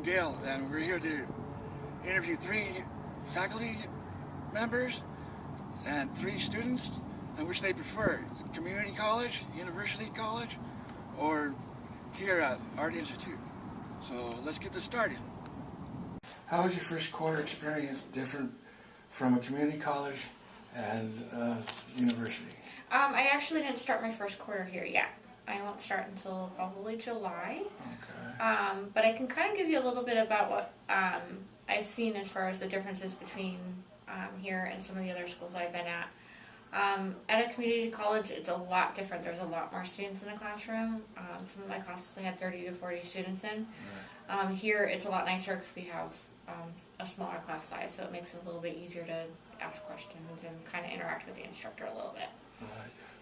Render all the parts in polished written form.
Gale, and we're here to interview 3 faculty members and 3 students, and which they prefer, community college, university college, or here at Art Institute. So let's get this started. How was your first quarter experience different from a community college and university? I actually didn't start my first quarter here yet. I won't start until probably July. Okay. But I can kind of give you a little bit about what I've seen as far as the differences between here and some of the other schools I've been at. At a community college, it's a lot different. There's a lot more students in the classroom. Some of my classes I had 30 to 40 students in. Right. Here, it's a lot nicer because we have a smaller class size, so it makes it a little bit easier to ask questions and kind of interact with the instructor a little bit.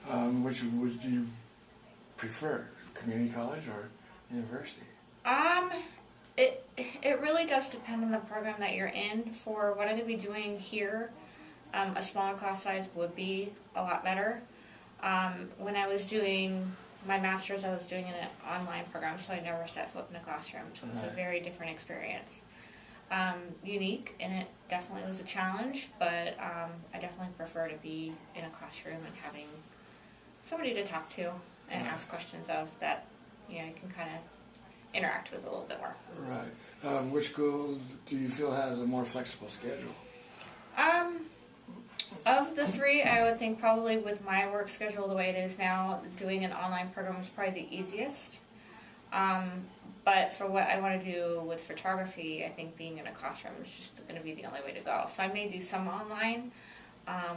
Right. Which would you prefer, community college or university? It really does depend on the program that you're in. For what I'm going to be doing here, a smaller class size would be a lot better. When I was doing my master's, I was doing an online program, so I never set foot in a classroom, so it's a very different experience. Unique, and it definitely was a challenge, but I definitely prefer to be in a classroom and having somebody to talk to and ask questions of that, you know, you can kind of interact with a little bit more. Right. Which school do you feel has a more flexible schedule? Of the 3, I would think probably with my work schedule the way it is now, doing an online program is probably the easiest. But for what I want to do with photography, I think being in a classroom is just going to be the only way to go. So I may do some online,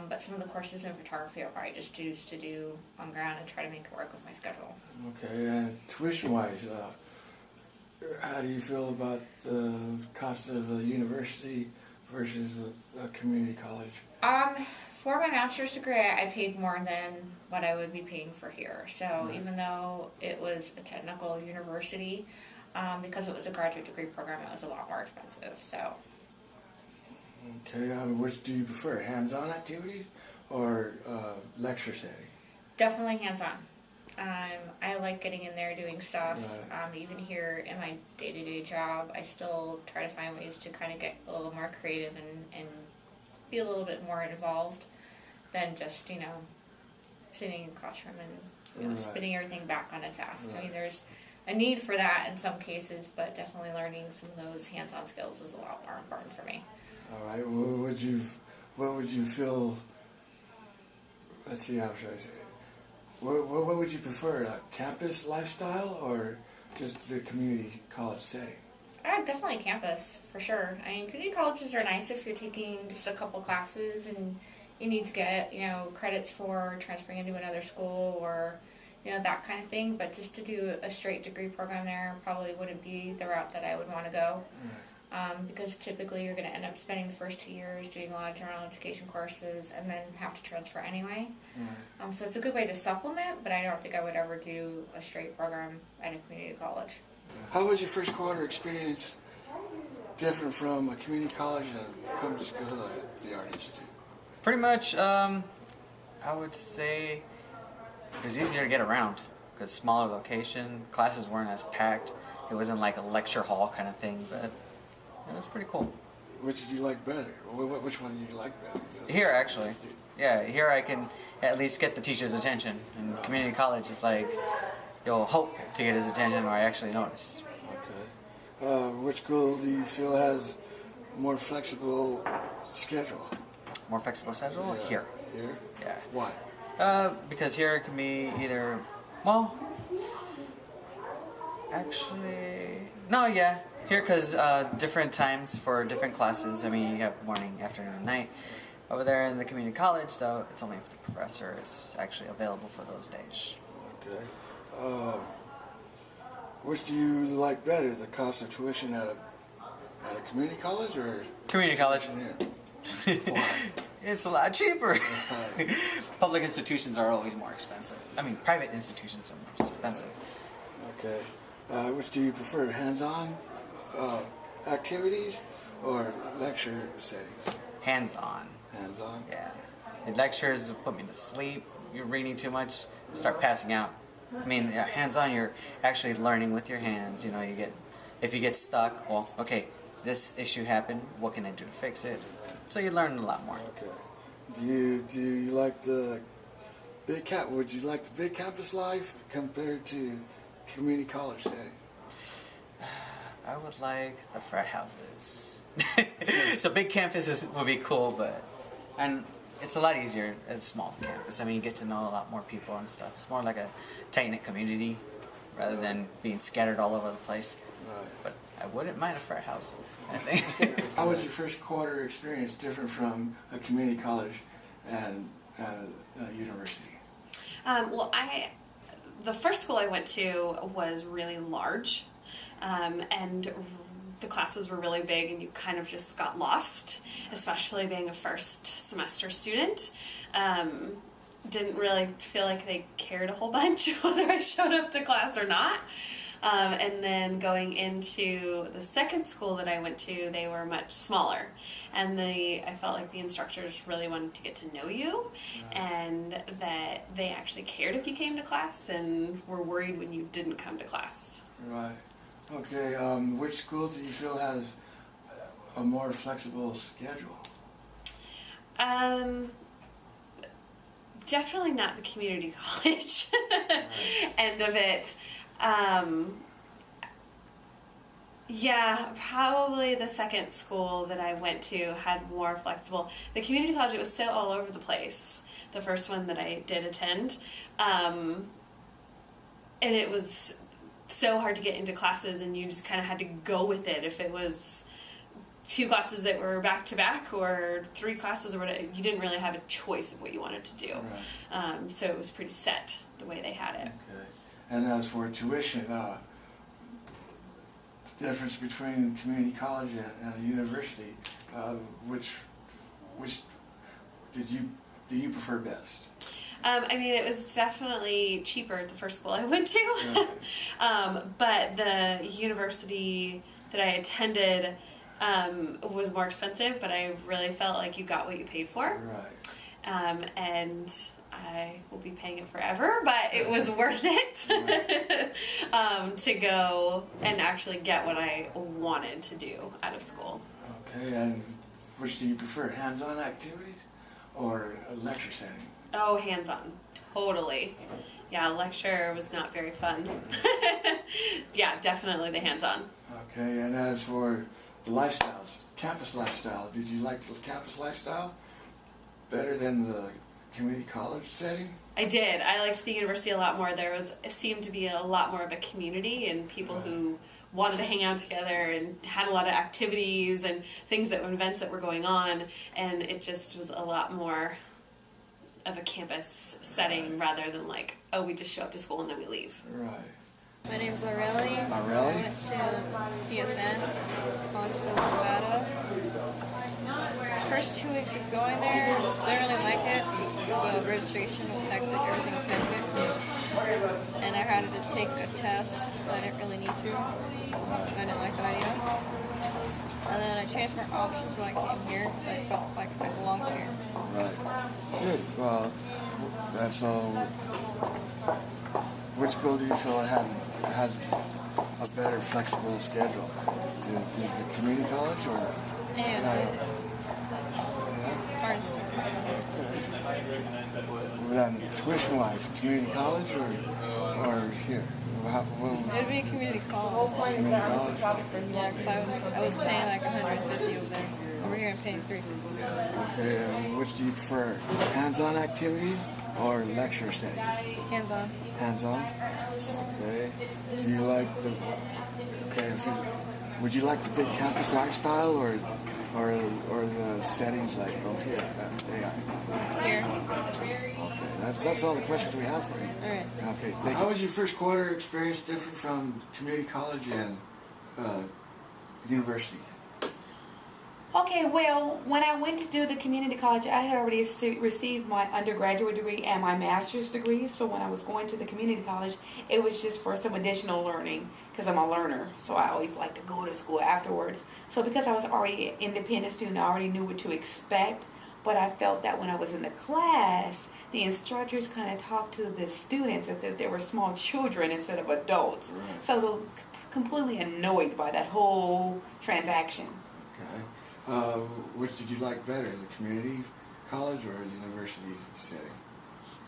but some of the courses in photography I'll probably just choose to do on ground and try to make it work with my schedule. Okay, and tuition-wise, how do you feel about the cost of a university versus a community college? For my master's degree, I paid more than what I would be paying for here. So even though it was a technical university, because it was a graduate degree program, it was a lot more expensive. So. Okay, which do you prefer, hands-on activities or lecture setting? Definitely hands-on. I like getting in there doing stuff. Right. Even here in my day-to-day job, I still try to find ways to kind of get a little more creative and be a little bit more involved than just, you know, sitting in the classroom and, you know, spitting everything back on a test. Right. I mean, there's a need for that in some cases, but definitely learning some of those hands-on skills is a lot more important for me. All right. What would you feel? Let's see. How should I say it? What would you prefer, a campus lifestyle or just the community college setting? Definitely campus, for sure. I mean, community colleges are nice if you're taking just a couple classes and you need to get, you know, credits for transferring into another school or, you know, that kind of thing. But just to do a straight degree program there probably wouldn't be the route that I would want to go. Because typically you're going to end up spending the first 2 years doing a lot of general education courses and then have to transfer anyway. So it's a good way to supplement, but I don't think I would ever do a straight program at a community college. How was your first quarter experience different from a community college and come to school at the Art Institute? Pretty much, I would say it was easier to get around because smaller location, classes weren't as packed. It wasn't like a lecture hall kind of thing, but it was pretty cool. Which did you like better? Which one did you like better? Here, actually. Yeah, here I can at least get the teacher's attention. In community college, it's like you'll hope to get his attention or I actually notice. Okay. Which school do you feel has more flexible schedule? More flexible schedule? Yeah. Here. Here? Yeah. Why? Because here it can be either, well, actually, no, yeah. Here, because different times for different classes. I mean, you have morning, afternoon, and night. Over there in the community college, though, it's only if the professor is actually available for those days. Okay. Which do you like better, the cost of tuition at a community college or community college? Why? It's a lot cheaper. Public institutions are always more expensive. I mean, private institutions are more expensive. Okay. Which do you prefer, hands-on activities or lecture settings? Hands-on. Hands-on? Yeah. The lectures put me to sleep. You're reading too much, start passing out. I mean, yeah, hands-on, you're actually learning with your hands. You know, you get if you get stuck, well, okay, this issue happened. What can I do to fix it? So you learn a lot more. Okay. Do you like the would you like the big campus life compared to community college setting? I would like the frat houses. So big campuses would be cool, and it's a lot easier at a small campus. I mean, you get to know a lot more people and stuff. It's more like a tight-knit community rather than being scattered all over the place. Right. But I wouldn't mind a frat house, I think. How was your first quarter experience different from a community college and a university? Well, the first school I went to was really large, and the classes were really big, and you kind of just got lost, especially being a first semester student. Didn't really feel like they cared a whole bunch whether I showed up to class or not. And then going into the second school that I went to, they were much smaller, and I felt like the instructors really wanted to get to know you, and that they actually cared if you came to class and were worried when you didn't come to class. Right. Okay. Which school do you feel has a more flexible schedule? Definitely not the community college end of it. Yeah, probably the second school that I went to had more flexible. The community college, it was so all over the place. The first one that I did attend. And it was so hard to get into classes, and you just kind of had to go with it. If it was 2 classes that were back to back or 3 classes or whatever, you didn't really have a choice of what you wanted to do. Right. So it was pretty set the way they had it. Okay. And as for tuition, the difference between community college and university, which do you prefer best? I mean, it was definitely cheaper at the first school I went to. Right. But the university that I attended was more expensive, but I really felt like you got what you paid for. Right. And I will be paying it forever, but it was worth it to go and actually get what I wanted to do out of school. Okay, and which do you prefer, hands-on activities or a lecture setting? Oh, hands-on. Totally. Yeah, lecture was not very fun. Yeah, definitely the hands-on. Okay, and as for the lifestyles, campus lifestyle, did you like the campus lifestyle better than the community college setting? I did. I liked the university a lot more. It seemed to be a lot more of a community, and people who wanted to hang out together and had a lot of activities and events that were going on, and it just was a lot more of a campus setting rather than like, oh, we just show up to school and then we leave. Right. My name's Aurelie. Aurelie? I went to CSN, College of Nevada. First 2 weeks of going there, didn't really like it. The registration was hectic, everything was hectic. And I had to take a test, but I didn't really need to. I didn't like the idea. And then I changed my options when I came here because I felt like I belonged here. Right. Good. Well, that's all. Which school do you feel has a better flexible schedule? The community college or? And Barnstone. Then tuition-wise, community college or here? It would be a community college. Community college? Yeah, because I was paying like $150 over there. Over here I'm paying $350. Okay, and which do you prefer? Hands-on activities or lecture settings? Hands-on. Hands-on? Okay. Do you like the... Okay, would you like the big campus lifestyle or the settings like both here at AI? Here. Okay, that's all the questions we have for you. All right. Okay, thank you. How was your first quarter experience different from community college and university? Okay, well, when I went to do the community college, I had already received my undergraduate degree and my master's degree. So when I was going to the community college, it was just for some additional learning because I'm a learner. So I always like to go to school afterwards. So because I was already an independent student, I already knew what to expect. But I felt that when I was in the class, the instructors kind of talked to the students as if they were small children instead of adults. Right. So it was completely annoyed by that whole transaction. Okay. Which did you like better, the community college or the university setting?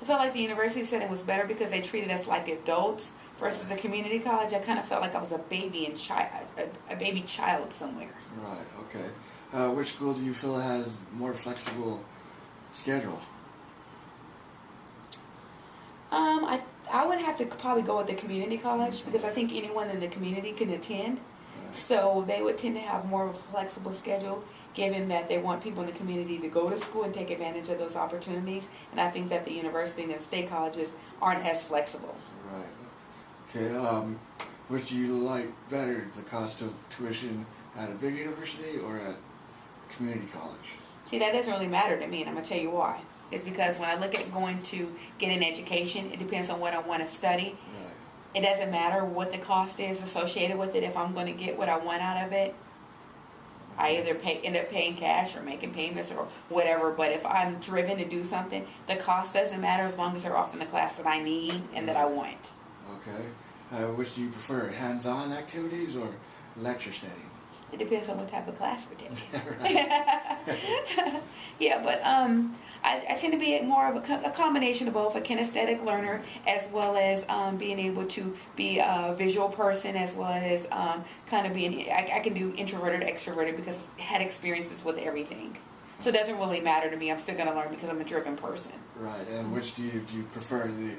I felt like the university setting was better because they treated us like adults versus the community college. I kind of felt like I was a baby child somewhere. Right, okay. Which school do you feel has more flexible schedule? I would have to probably go with the community college because I think anyone in the community can attend. Right. So they would tend to have more of a flexible schedule given that they want people in the community to go to school and take advantage of those opportunities. And I think that the university and the state colleges aren't as flexible. Right. Okay. Which do you like better, the cost of tuition at a big university or at community college? See, that doesn't really matter to me, and I'm going to tell you why. It's because when I look at going to get an education, it depends on what I want to study. Right. It doesn't matter what the cost is associated with it. If I'm going to get what I want out of it, I either end up paying cash or making payments or whatever. But if I'm driven to do something, the cost doesn't matter as long as they're offering the class that I need and that I want. Okay. Which do you prefer, hands-on activities or lecture setting? It depends on what type of class we're taking. Right. Yeah, but I tend to be more of a combination of both, a kinesthetic learner as well as being able to be a visual person as well as kind of being, I can do introverted, extroverted because I've had experiences with everything. So it doesn't really matter to me. I'm still going to learn because I'm a driven person. Right, and which do you prefer, the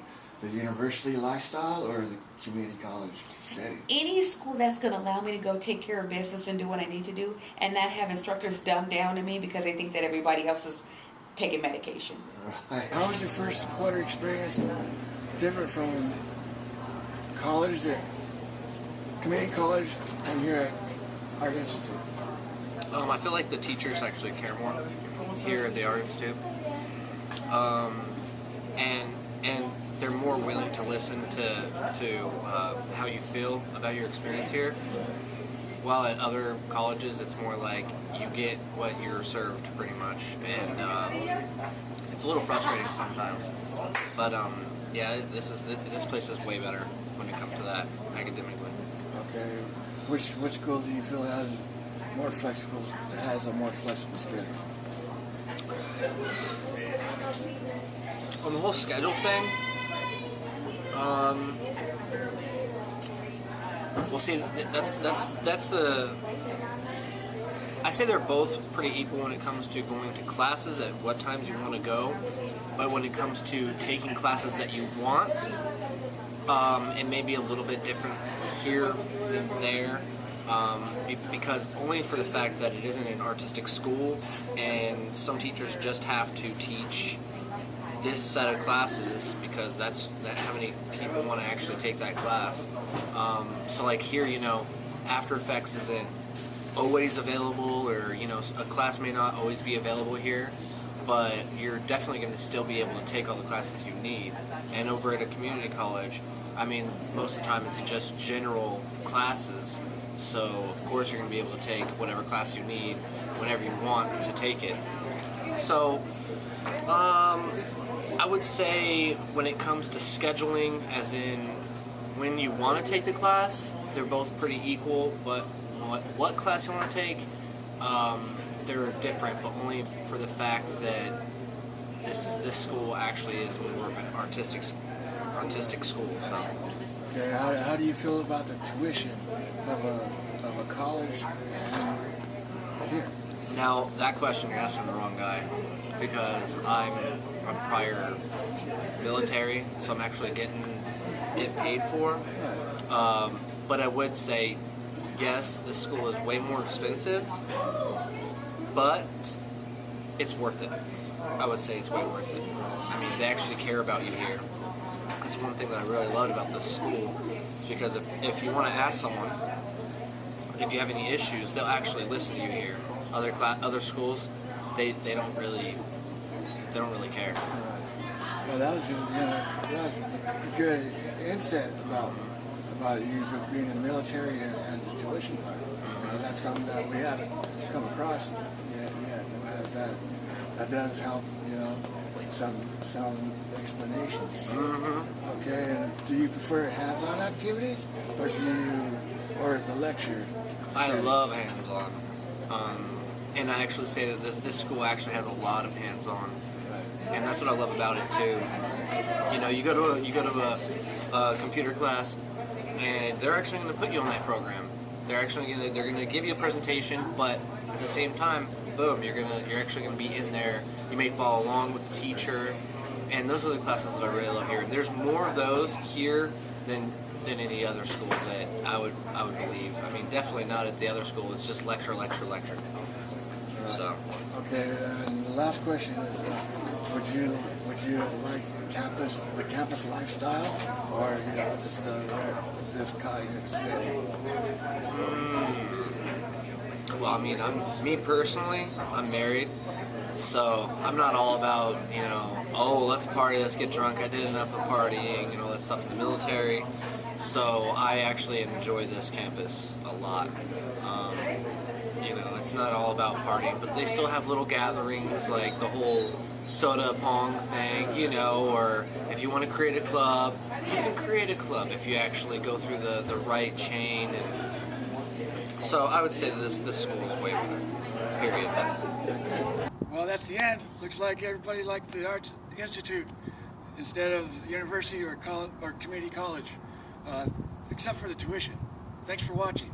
university lifestyle or the community college setting? Any school that's going to allow me to go take care of business and do what I need to do and not have instructors dumb down to me because they think that everybody else is taking medication. Right. How was your first quarter experience different from college, community college, and here at Art Institute? I feel like the teachers actually care more here at the Art Institute. And they're more willing to listen to how you feel about your experience here. While at other colleges, it's more like you get what you're served, pretty much, and it's a little frustrating sometimes. But yeah, this place is way better when it comes to that academically. Okay, which school do you feel has a more flexible schedule? On the whole schedule thing, well, see, that's the. I say they're both pretty equal when it comes to going to classes at what times you want to go, but when it comes to taking classes that you want, it may be a little bit different here than there, because only for the fact that it isn't an artistic school, and some teachers just have to teach this set of classes because that's how many people want to actually take that class. So like here, After Effects isn't always available, or a class may not always be available here, but you're definitely going to still be able to take all the classes you need. And over at a community college, I mean, most of the time it's just general classes, so of course you're going to be able to take whatever class you need whenever you want to take it. So I would say when it comes to scheduling, as in when you want to take the class, they're both pretty equal, but what class you want to take, they're different, but only for the fact that this school actually is more of an artistic school. So. Okay, how do you feel about the tuition of a college and here? Now, that question, you're asking the wrong guy, because I'm prior military, so I'm actually getting it paid for. But I would say, yes, this school is way more expensive, but it's worth it. I would say it's way worth it. I mean, they actually care about you here. That's one thing that I really loved about this school, because if you want to ask someone if you have any issues, they'll actually listen to you here. Other schools, they don't really care. Well, that was a good insight about you being in the military and the tuition part. That's something that we haven't come across yet. That does help. Some explanation. Mm-hmm. Okay, and do you prefer hands-on activities, or do you or the lecture? I setting? love hands-on. And I actually say that this school actually has a lot of hands-on. And that's what I love about it too. You know, you go to a computer class, and they're actually going to put you on that program. They're going to give you a presentation, but at the same time, boom, you're actually going to be in there. You may follow along with the teacher, and those are the classes that I really love here. There's more of those here than any other school that I would believe. I mean, definitely not at the other school. It's just lecture, lecture, lecture. So. Okay, and the last question is, would you like the campus lifestyle, or just this kind of setting? Well, I mean, me personally, I'm married, so I'm not all about, oh, let's party, let's get drunk. I did enough of partying and all that stuff in the military, so I actually enjoy this campus a lot. It's not all about partying, but they still have little gatherings like the whole soda pong thing, or if you want to create a club, you can create a club if you actually go through the right chain. And so I would say that this school is way better, period. Well, that's the end. Looks like everybody liked the Arts Institute instead of the university or community college, except for the tuition. Thanks for watching.